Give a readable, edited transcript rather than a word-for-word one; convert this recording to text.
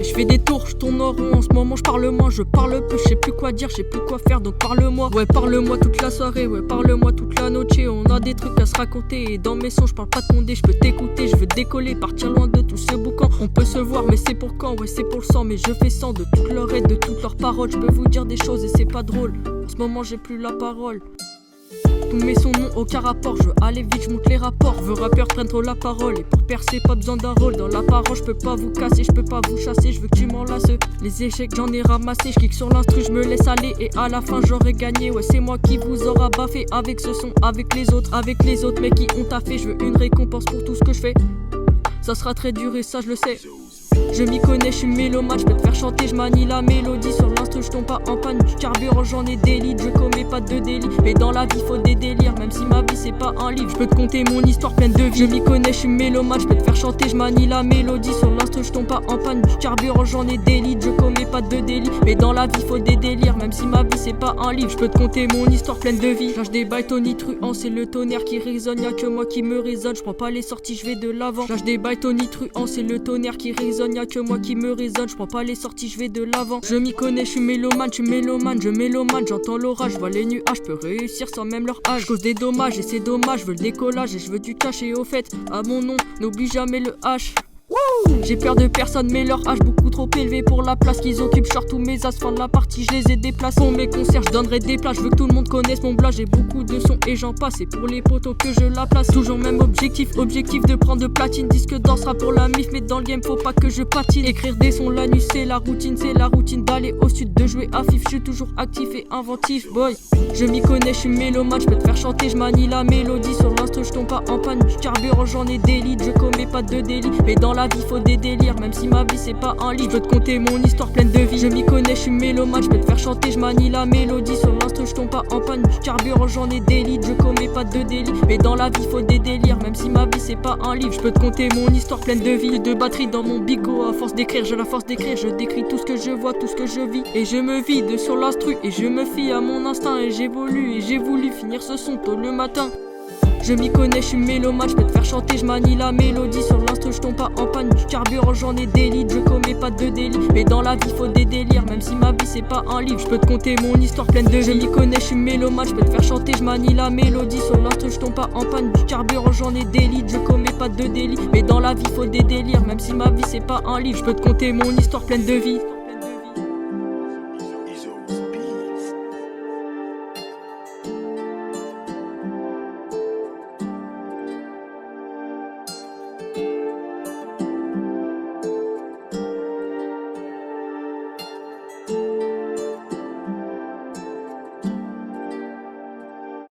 Je fais des tours, je tourne en rond, en ce moment je parle moins, je parle peu, je sais plus quoi dire, je sais plus quoi faire, donc parle-moi. Ouais, parle-moi toute la soirée, ouais, parle-moi toute la noche. On a des trucs à se raconter, et dans mes sons je parle pas de condé, je peux t'écouter, je veux décoller, partir loin de tout ce boucan. On peut se voir, mais c'est pour quand, ouais, c'est pour le sang, mais je fais sang de toute leur aide, de toutes leurs paroles. Je peux vous dire des choses et c'est pas drôle, en ce moment j'ai plus la parole. Tous mes sons n'ont aucun rapport, je veux aller vite, je monte les rapports. Veux rappeur prenne trop la parole, et pour percer pas besoin d'un rôle. Dans la parole je peux pas vous casser, je peux pas vous chasser, je veux que tu m'enlaces. Les échecs j'en ai ramassé, je clique sur l'instru, je me laisse aller, et à la fin j'aurai gagné. Ouais, c'est moi qui vous aura baffé avec ce son, avec les autres mecs qui ont taffé. Je veux une récompense pour tout ce que je fais, ça sera très dur et ça je le sais. Je m'y connais, je suis mélomane, je peux te faire chanter, je manie la mélodie. Sur l'instru, je tombe pas en panne, du carburant j'en ai des litres, je commets pas de délit. Mais dans la vie faut des délires, même si ma vie c'est pas un livre. Je peux te conter mon histoire pleine de vie. Je m'y connais, je suis mélomane, je peux te faire chanter, je manie la mélodie. Sur l'instru, je tombe pas en panne, du carburant j'en ai des litres, je commets pas de délit. Mais dans la vie faut des délires, même si ma vie c'est pas un livre. Je peux te conter mon histoire pleine de vie. Lâche des bails tonitruants, c'est le tonnerre qui résonne, y'a que moi qui me résonne. Je prends pas les sorties, je vais de l'avant. Lâche des bails tonitruants, c'est le tonnerre qui résonne, y'a que moi qui me résonne, je prends pas les sorties, je vais de l'avant. Je m'y connais, je suis mélomane, j'entends l'orage, je vois les nuages, je peux réussir sans même leur âge. Je cause des dommages et c'est dommage, je veux le décollage et je veux du cash. Et au fait, à mon nom, n'oublie jamais le H. J'ai peur de personne mais leur âge beaucoup trop élevé pour la place qu'ils occupent. Short tous mes as, fin de la partie, je les ai déplacés. Pour mes concerts, je donnerai des places, je veux que tout le monde connaisse mon blast. J'ai beaucoup de sons et j'en passe, et pour les potos que je la place. Toujours même objectif de prendre de platine. Disque d'or sera pour la mif, mais dans le game faut pas que je patine. Écrire des sons la nuit c'est la routine d'aller au sud, de jouer à FIF. Je suis toujours actif et inventif, boy. Je m'y connais, je suis mélomane, je peux te faire chanter, je manie la mélodie. Sur l'instru, je tombe pas en panne, du carburant j'en ai des litres, je commets pas de délit. Mais dans la vie faut des délires, même si ma vie c'est pas un livre. Je peux te conter mon histoire pleine de vie. Je m'y connais, je suis mélomane, je peux te faire chanter, je manie la mélodie. Sur l'instru, je tombe pas en panne, du carburant j'en ai des litres, je commets pas de délit. Mais dans la vie faut des délires, même si ma vie c'est pas un livre. Je peux te conter mon histoire pleine de vie. De batterie dans mon bigot, à force d'écrire, j'ai la force d'écrire. Je décris tout ce que je vois, tout ce que je vis, et je me vide sur l'instru et je me fie à mon instinct. Et j'évolue et j'ai voulu finir ce son tôt le matin. Je m'y connais, je suis mélomane, je peux te faire chanter, je manie la mélodie. Sur l'instru, je tombe pas en panne, du carburant j'en ai des litres, je commets pas de délit. Mais dans la vie faut des délires, même si ma vie c'est pas un livre. Je peux te conter mon histoire pleine de vie. Je m'y connais, je suis mélomane, je peux te faire chanter, je manie la mélodie. Sur l'instru, je tombe pas en panne, du carburant j'en ai des litres, je commets pas de délit. Mais dans la vie faut des délires, même si ma vie c'est pas un livre. Je peux te conter mon histoire pleine de vie.